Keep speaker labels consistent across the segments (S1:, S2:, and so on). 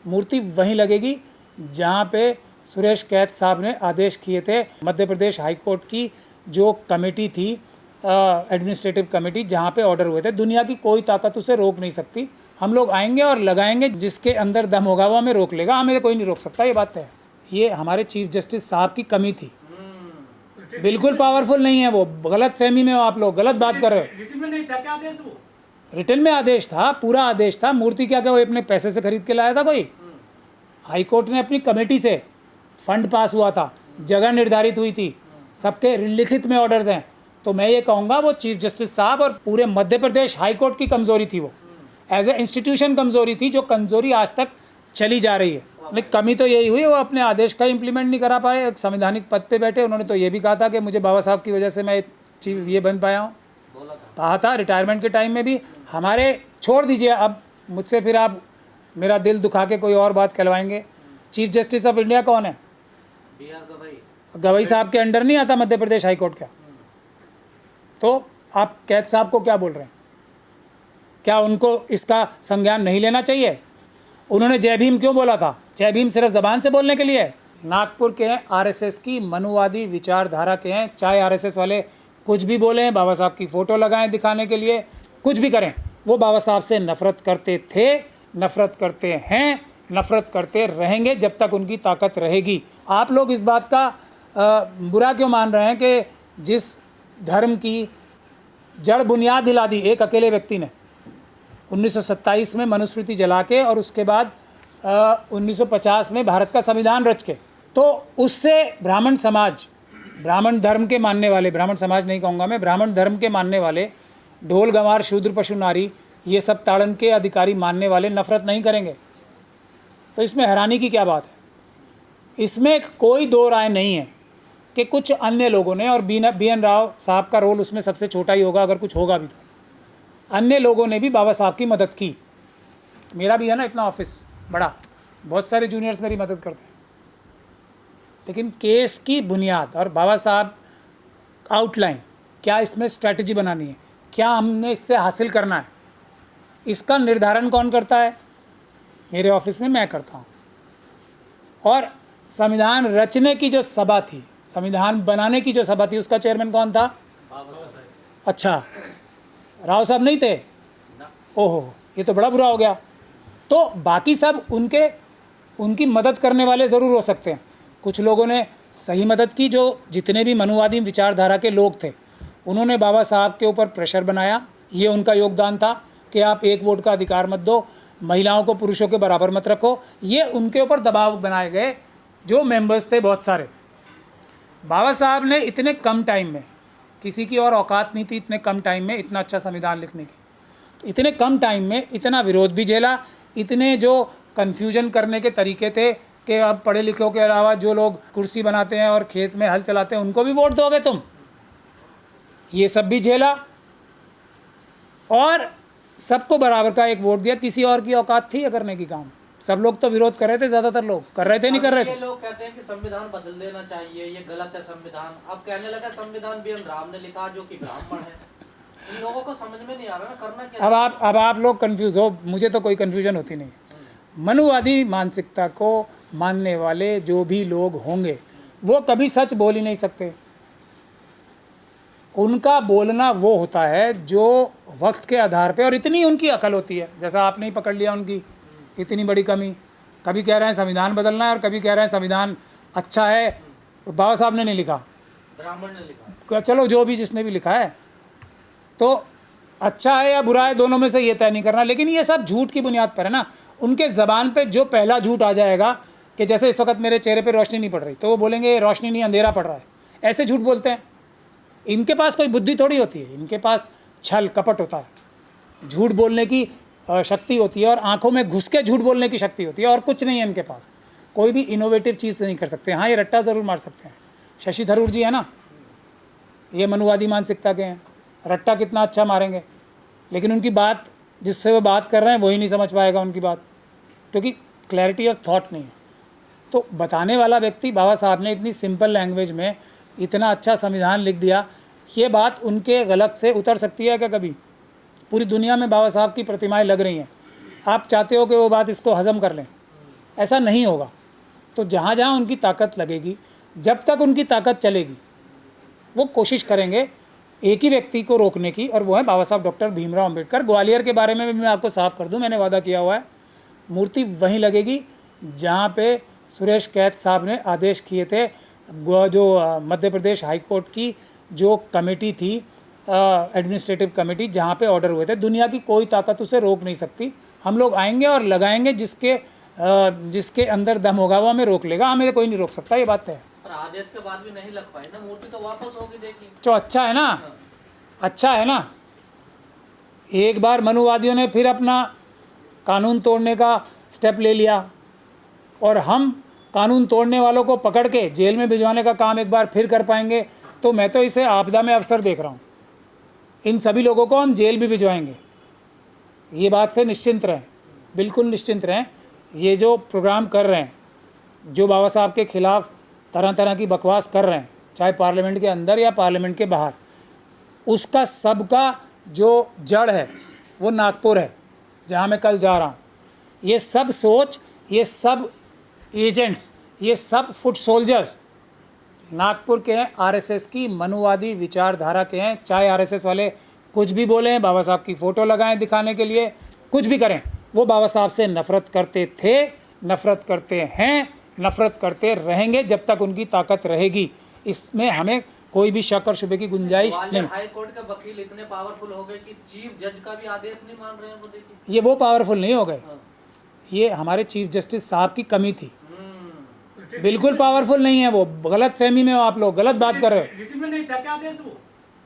S1: मूर्ति वहीं लगेगी जहाँ पे सुरेश कैत साहब ने आदेश किए थे। मध्य प्रदेश हाई कोर्ट की जो कमेटी थी, एडमिनिस्ट्रेटिव कमेटी, जहाँ पे ऑर्डर हुए थे। दुनिया की कोई ताकत उसे रोक नहीं सकती। हम लोग आएंगे और लगाएंगे, जिसके अंदर दम होगा वो हमें रोक लेगा, हमें कोई नहीं रोक सकता। ये बात है। ये हमारे चीफ जस्टिस साहब की कमी थी। बिल्कुल पावरफुल नहीं है वो। गलत फहमी में हो आप लोग, गलत बात कर रहे हो।
S2: रिटन में नहीं था क्या आदेश? वो
S1: रिटन में आदेश था, पूरा आदेश था। मूर्ति क्या क्या वो अपने पैसे से खरीद के लाया था कोई? हाई कोर्ट ने अपनी कमेटी से फंड पास हुआ था, जगह निर्धारित हुई थी, सबके लिखित में ऑर्डर्स हैं। तो मैं ये कहूँगा वो चीफ जस्टिस साहब और पूरे मध्य प्रदेश हाई कोर्ट की कमज़ोरी थी। वो एज ए इंस्टीट्यूशन कमज़ोरी थी, जो कमज़ोरी आज तक चली जा रही है। लेकिन कमी तो यही हुई, वो अपने आदेश का इम्प्लीमेंट नहीं करा पाए। एक संवैधानिक पद पे बैठे, उन्होंने तो ये भी कहा था कि मुझे बाबा साहब की वजह से मैं ये बन पाया हूँ। कहा था रिटायरमेंट के टाइम में भी। हमारे छोड़ दीजिए, अब मुझसे फिर आप मेरा दिल दुखा के कोई और बात कहलवाएंगे। चीफ जस्टिस ऑफ इंडिया कौन है? गवई साहब के अंडर नहीं आता मध्य प्रदेश हाई कोर्ट का? तो आप कैद साहब को क्या बोल रहे हैं? क्या उनको इसका संज्ञान नहीं लेना चाहिए? उन्होंने जय भीम क्यों बोला था? जय भीम सिर्फ ज़बान से बोलने के लिए? नागपुर के हैं, आरएसएस की मनुवादी विचारधारा के हैं। चाहे आरएसएस वाले कुछ भी बोलें, बाबा साहब की फ़ोटो लगाएं दिखाने के लिए, कुछ भी करें, वो बाबा साहब से नफ़रत करते थे, नफ़रत करते हैं, नफ़रत करते रहेंगे जब तक उनकी ताकत रहेगी। आप लोग इस बात का बुरा क्यों मान रहे हैं कि जिस धर्म की जड़ बुनियाद हिला दी एक अकेले व्यक्ति ने 1927 में मनुस्मृति जला के, और उसके बाद 1950 में भारत का संविधान रच के, तो उससे ब्राह्मण समाज, ब्राह्मण धर्म के मानने वाले, ब्राह्मण समाज नहीं कहूँगा मैं, ब्राह्मण धर्म के मानने वाले, ढोल गंवार शूद्र पशु नारी, ये सब ताड़न के अधिकारी मानने वाले नफ़रत नहीं करेंगे। तो इसमें हैरानी की क्या बात है? इसमें कोई दो राय नहीं है कि कुछ अन्य लोगों ने, और BN राव साहब का रोल उसमें सबसे छोटा ही होगा अगर कुछ होगा भी, तो अन्य लोगों ने भी बाबा साहब की मदद की। मेरा भी है ना इतना ऑफिस बड़ा, बहुत सारे जूनियर्स मेरी मदद करते हैं। लेकिन केस की बुनियाद और बाबा साहब आउटलाइन, क्या इसमें स्ट्रैटेजी बनानी है, क्या हमने इससे हासिल करना है, इसका निर्धारण कौन करता है? मेरे ऑफिस में मैं करता हूँ। और संविधान रचने की जो सभा थी, संविधान बनाने की जो सभा थी, उसका चेयरमैन कौन था? अच्छा, राव साहब नहीं थे? ओहो, ये तो बड़ा बुरा हो गया। तो बाकी सब उनकी मदद करने वाले ज़रूर हो सकते हैं। कुछ लोगों ने सही मदद की, जो जितने भी मनुवादी विचारधारा के लोग थे, उन्होंने बाबा साहब के ऊपर प्रेशर बनाया। ये उनका योगदान था कि आप एक वोट का अधिकार मत दो, महिलाओं को पुरुषों के बराबर मत रखो। ये उनके ऊपर दबाव बनाए गए जो मेंबर्स थे बहुत सारे। बाबा साहब ने इतने कम टाइम में, किसी की और औकात नहीं थी इतने कम टाइम में इतना अच्छा संविधान लिखने की, तो इतने कम टाइम में इतना विरोध भी झेला, इतने जो कन्फ्यूजन करने के तरीके थे कि अब पढ़े लिखों के अलावा जो लोग कुर्सी बनाते हैं और खेत में हल चलाते हैं उनको भी वोट दोगे तुम, ये सब भी झेला और सबको बराबर का एक वोट दिया। किसी और की औकात थी करने की काम? सब लोग तो विरोध कर रहे थे, ज़्यादातर लोग कर रहे थे, नहीं कर रहे थे।
S3: लोग कहते हैं कि संविधान बदल देना चाहिए, ये गलत है संविधान। अब कहने लगा संविधान BN राव ने लिखा जो कि ब्राह्मण है। इन लोगों को समझ में नहीं आ रहा ना, करना क्या?
S1: अब आप लोग कंफ्यूज हो, मुझे तो कोई कंफ्यूजन होती नहीं। मनुवादी मानसिकता को मानने वाले जो भी लोग होंगे वो कभी सच बोल ही नहीं सकते। उनका बोलना वो होता है जो वक्त के आधार पे, और इतनी उनकी अकल होती है, जैसा आपने ही पकड़ लिया उनकी इतनी बड़ी कमी। कभी कह रहे हैं संविधान बदलना है और कभी कह रहे हैं संविधान अच्छा है, बाबा साहब ने नहीं लिखा,
S3: ब्राह्मण ने लिखा।
S1: चलो जो भी जिसने भी लिखा है, तो अच्छा है या बुरा है दोनों में से ये तय नहीं करना। लेकिन ये सब झूठ की बुनियाद पर है ना। उनके ज़बान पे जो पहला झूठ आ जाएगा कि जैसे इस वक्त मेरे चेहरे पे रोशनी नहीं पड़ रही, तो वो बोलेंगे रोशनी नहीं अंधेरा पड़ रहा है, ऐसे झूठ बोलते हैं। इनके पास कोई बुद्धि थोड़ी होती है, इनके पास छल कपट होता है, झूठ बोलने की शक्ति होती है और आंखों में घुस के झूठ बोलने की शक्ति होती है, और कुछ नहीं है इनके पास। कोई भी इनोवेटिव चीज़ नहीं कर सकते। हाँ, ये रट्टा ज़रूर मार सकते हैं। शशि थरूर जी है ना, ये मनुवादी मानसिकता के हैं, रट्टा कितना अच्छा मारेंगे, लेकिन उनकी बात, जिससे वो बात कर रहे हैं वही नहीं समझ पाएगा उनकी बात, क्योंकि क्लैरिटी ऑफ थॉट नहीं है। तो बताने वाला व्यक्ति, बाबा साहब ने इतनी सिंपल लैंग्वेज में इतना अच्छा संविधान लिख दिया, ये बात उनके गलत से उतर सकती है क्या कभी? पूरी दुनिया में बाबा साहब की प्रतिमाएं लग रही हैं, आप चाहते हो कि वो बात इसको हज़म कर लें, ऐसा नहीं होगा। तो जहाँ जहाँ उनकी ताकत लगेगी, जब तक उनकी ताकत चलेगी, वो कोशिश करेंगे एक ही व्यक्ति को रोकने की, और वो है बाबा साहब डॉक्टर भीमराव अंबेडकर। ग्वालियर के बारे में भी मैं आपको साफ कर दूं, मैंने वादा किया हुआ है, मूर्ति वहीं लगेगी जहाँ पे सुरेश कैत साहब ने आदेश किए थे। जो मध्य प्रदेश हाई कोर्ट की जो कमेटी थी, एडमिनिस्ट्रेटिव कमेटी, जहाँ पे ऑर्डर हुए थे, दुनिया की कोई ताकत उसे रोक नहीं सकती। हम लोग आएंगे और लगाएंगे, जिसके अंदर दम होगा वो हमें रोक लेगा, हमें कोई नहीं रोक सकता, ये बात है।
S3: पर आदेश के बाद भी नहीं लग पाई ना मूर्ति, तो वापस होगी देखिए।
S1: तो अच्छा है ना, अच्छा है ना। एक बार मनुवादियों ने फिर अपना कानून तोड़ने का स्टेप ले लिया, और हम कानून तोड़ने वालों को पकड़ के जेल में भिजवाने का काम एक बार फिर कर पाएंगे। तो मैं तो इसे आपदा में अवसर देख रहा हूँ। इन सभी लोगों को हम जेल भी भिजवाएंगे, ये बात से निश्चिंत रहें, बिल्कुल निश्चिंत रहें। ये जो प्रोग्राम कर रहे हैं, जो बाबा साहब के ख़िलाफ़ तरह तरह की बकवास कर रहे हैं, चाहे पार्लियामेंट के अंदर या पार्लियामेंट के बाहर, उसका सबका जो जड़ है वो नागपुर है, जहाँ मैं कल जा रहा हूँ। ये सब सोच, ये सब एजेंट्स, ये सब फुट सोल्जर्स नागपुर के हैं, आरएसएस की मनुवादी विचारधारा के हैं। चाहे आरएसएस वाले कुछ भी बोलें, बाबा साहब की फ़ोटो लगाएं दिखाने के लिए, कुछ भी करें, वो बाबा साहब से नफ़रत करते थे, नफ़रत करते हैं, नफ़रत करते रहेंगे जब तक उनकी ताकत रहेगी। इसमें हमें कोई भी शक और शुबे की गुंजाइश नहीं।
S3: हाई कोर्ट के वकील इतने पावरफुल हो गए कि चीफ जज का भी आदेश नहीं मान रहे हैं। वो देखिए,
S1: ये वो पावरफुल नहीं हो गए, ये हमारे चीफ जस्टिस साहब की कमी थी। बिल्कुल पावरफुल नहीं है वो, गलत फहमी में हो आप लोग, गलत बात कर रहे हो।
S2: रिटन में नहीं था क्या आदेश? वो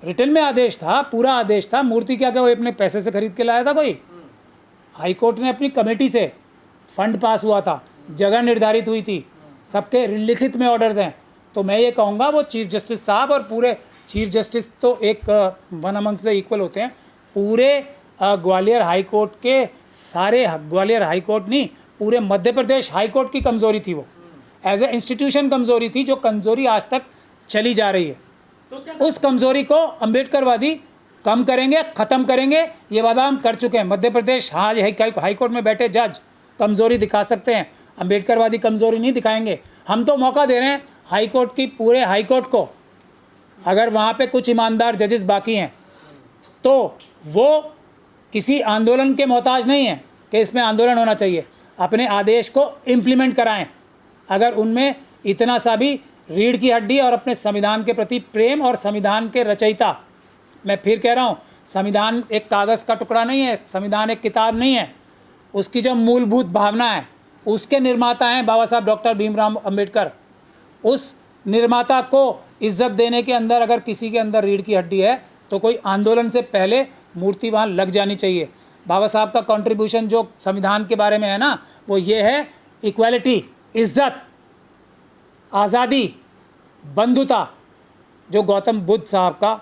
S1: रिटन में आदेश था, पूरा आदेश था। मूर्ति क्या वो अपने पैसे से खरीद के लाया था कोई? हाई कोर्ट ने अपनी कमेटी से फंड पास हुआ था, जगह निर्धारित हुई थी, सबके लिखित में ऑर्डर्स हैं। तो मैं ये कहूँगा वो चीफ जस्टिस साहब, और पूरे चीफ जस्टिस तो एक वन अमंग द इक्वल होते हैं, पूरे ग्वालियर हाई कोर्ट के सारे, ग्वालियर हाई कोर्ट नहीं, पूरे मध्य प्रदेश हाई कोर्ट की कमज़ोरी थी वो, एज ए इंस्टीट्यूशन कमज़ोरी थी, जो कमज़ोरी आज तक चली जा रही है।
S2: तो
S1: उस कमज़ोरी को अम्बेडकरवादी कम करेंगे, ख़त्म करेंगे, ये वादा हम कर चुके हैं। मध्य प्रदेश हाई कोर्ट में बैठे जज कमज़ोरी दिखा सकते हैं, अम्बेडकरवादी कमज़ोरी नहीं दिखाएंगे। हम तो मौका दे रहे हैं हाई कोर्ट की, पूरे हाई कोर्ट को, अगर वहाँ पे कुछ ईमानदार जजेस बाकी हैं तो वो किसी आंदोलन के मोहताज नहीं हैं कि इसमें आंदोलन होना चाहिए। अपने आदेश को इम्प्लीमेंट कराएं। अगर उनमें इतना सा भी रीढ़ की हड्डी और अपने संविधान के प्रति प्रेम, और संविधान के रचयिता, मैं फिर कह रहा हूँ, संविधान एक कागज़ का टुकड़ा नहीं है, संविधान एक किताब नहीं है, उसकी जो मूलभूत भावना है उसके निर्माता हैं बाबा साहब डॉक्टर भीमराव अंबेडकर। उस निर्माता को इज्जत देने के अंदर अगर किसी के अंदर रीढ़ की हड्डी है तो कोई आंदोलन से पहले मूर्ति वहाँ लग जानी चाहिए। बाबा साहब का कंट्रीब्यूशन जो संविधान के बारे में है ना, वो ये है इक्वालिटी, इज्जत, आज़ादी, बंधुता, जो गौतम बुद्ध साहब का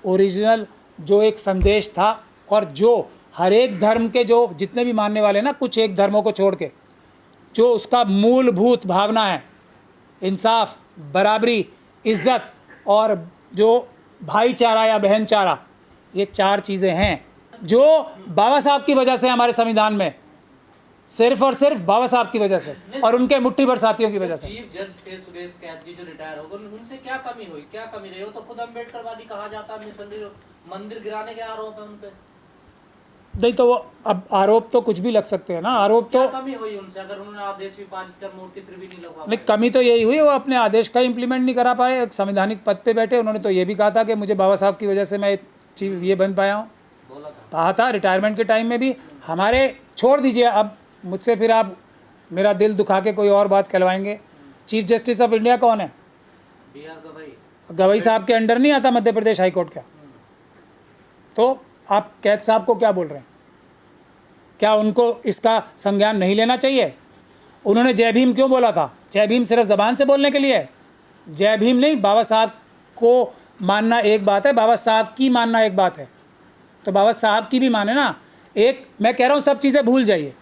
S1: ओरिजिनल जो एक संदेश था, और जो हर एक धर्म के जो जितने भी मानने वाले ना, कुछ एक धर्मों को छोड़ के, जो उसका मूलभूत भावना है, इंसाफ, बराबरी, इज्जत और जो भाईचारा या बहनचारा, ये 4 चीज़ें हैं जो बाबा साहब की वजह से हमारे संविधान में, सिर्फ और सिर्फ बाबा साहब की वजह से और उनके मुट्ठी भर साथियों की वजह से।
S3: चीफ जज थे सुरेश कैत जी जो रिटायर हो गए, उनसे क्या कमी हुई, क्या कमी रही? वो तो खुद अम्बेडकरवादी कहा जाता है, मिशनरी, मंदिर गिराने के आरोप है उन पे।
S1: नहीं तो वो अब आरोप तो कुछ भी लग सकते हैं ना, आरोप तो
S3: क्या कमी हुई उनसे अगर उन्होंने आदेश भी पारित कर मूर्ति फिर भी नहीं लगवा
S1: नहीं, कमी तो यही हुई वो अपने आदेश का इम्प्लीमेंट नहीं करा पाए। एक संवैधानिक पद पे बैठे, उन्होंने तो ये भी कहा था कि मुझे बाबा साहब की वजह से मैं चीफ ये बन पाया हूँ,
S3: बोला था,
S1: कहा था रिटायरमेंट के टाइम में भी। हमारे छोड़ दीजिए, अब मुझसे फिर आप मेरा दिल दुखा के कोई और बात कहलवाएंगे। चीफ जस्टिस ऑफ इंडिया कौन है?
S3: BR गवई।
S1: गवई साहब के अंडर नहीं आता मध्य प्रदेश हाई कोर्ट का? तो आप कैद साहब को क्या बोल रहे हैं? क्या उनको इसका संज्ञान नहीं लेना चाहिए? उन्होंने जय भीम क्यों बोला था? जय भीम सिर्फ ज़बान से बोलने के लिए है? जय भीम नहीं, बाबा साहब को मानना एक बात है, बाबा साहब की मानना एक बात है। तो बाबा साहब की भी माने ना। एक मैं कह रहा हूँ, सब चीज़ें भूल जाइए।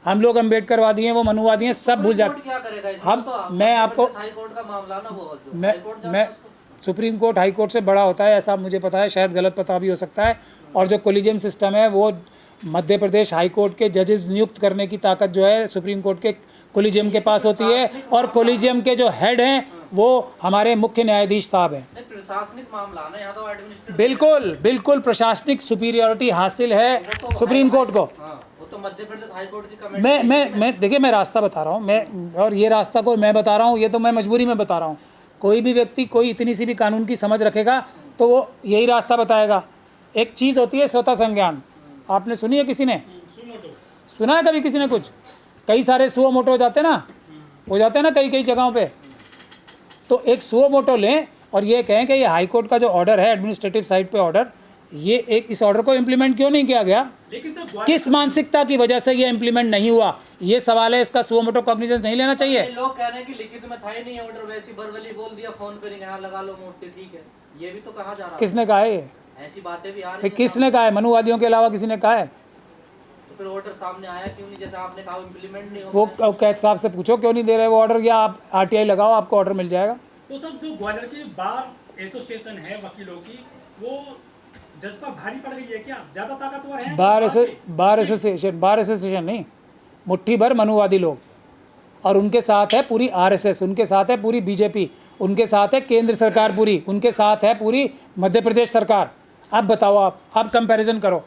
S1: हम लोग अम्बेडकरवादी हैं, वो मनुवादी हैं, सब भूल जाते।
S3: क्या करेगा इसमें?
S1: हम
S3: तो
S1: मैं आपको
S3: हाई कोर्ट का मामला ना, वो जो
S1: मैं
S3: हाई कोर्ट जाता है उसको।
S1: सुप्रीम कोर्ट हाई कोर्ट से बड़ा होता है, ऐसा मुझे पता है, शायद गलत पता भी हो सकता है। और जो कोलिजियम सिस्टम है, वो मध्य प्रदेश हाई कोर्ट के जजेस नियुक्त करने की ताकत जो है सुप्रीम कोर्ट के कोलिजियम के पास होती है, और कोलिजियम के जो हेड हैं वो हमारे मुख्य न्यायाधीश साहब हैं।
S3: नहीं, प्रशासनिक मामला ना, या तो एडमिनिस्ट्रेटिव।
S1: बिल्कुल बिल्कुल प्रशासनिक सुपीरियरिटी हासिल है सुप्रीम कोर्ट को।
S3: हाँ, वो तो मध्य प्रदेश हाई कोर्ट की कमेटी।
S1: मैं देखिए, मैं रास्ता बता रहा हूँ, मैं और ये रास्ता को मैं बता रहा हूँ, ये तो मैं मजबूरी में बता रहा हूँ। कोई भी व्यक्ति कोई इतनी सी भी कानून की समझ रखेगा तो वो यही रास्ता बताएगा। एक चीज़ होती है स्वतः संज्ञान, आपने सुनी है किसी ने? सुना है कभी किसी ने कुछ? कई सारे सुओ मोटो हो जाते हैं ना, कई कई जगहों पे। तो एक सुओ मोटो लें और ये कहें कि ये हाई कोर्ट का जो ऑर्डर है, एडमिनिस्ट्रेटिव साइड पे ऑर्डर, ये एक इस ऑर्डर को इम्प्लीमेंट क्यों नहीं किया गया?
S2: लेकिन सर
S1: किस मानसिकता की वजह से ये इम्प्लीमेंट नहीं हुआ? ये सवाल है, इसका सुओ मोटो कॉग्निजेंस नहीं लेना चाहिए।
S3: ये लोग कह रहे हैं कि लिखित में था ही नहीं ऑर्डर, वैसी बरवली बोल दिया फोन पे, नहीं यहाँ लगा लो मूर्ति, ठीक है, ये भी तो कहा जा रहा है।
S1: किसने कहा है ये?
S3: ऐसी बातें भी आ रही
S1: फिर
S3: हैं
S1: किसने कहा है? मनुवादियों के अलावा किसी ने कहा है?
S3: तो फिर ऑर्डर सामने आया क्यों नहीं? जैसे आपने कहा इम्प्लीमेंट नहीं हो
S1: वो
S3: रहा है।
S1: कैद साहब से पूछो क्यों नहीं दे रहे वो ऑर्डर, या आप आरटीआई लगाओ, आपको ऑर्डर मिल जाएगा।
S2: तो सर जो ग्वालियर की बार एसोसिएशन है वकीलों की, वो जज पर भारी पड़ गई है क्या? ज्यादा ताकतवर है
S1: बार एसोसिएशन नहीं, मुट्ठी भर मनुवादी लोग, और उनके साथ है पूरी आरएसएस, उनके साथ है पूरी बीजेपी, उनके साथ है केंद्र सरकार पूरी, उनके साथ है पूरी मध्य प्रदेश सरकार। अब बताओ, आप कंपैरिजन करो।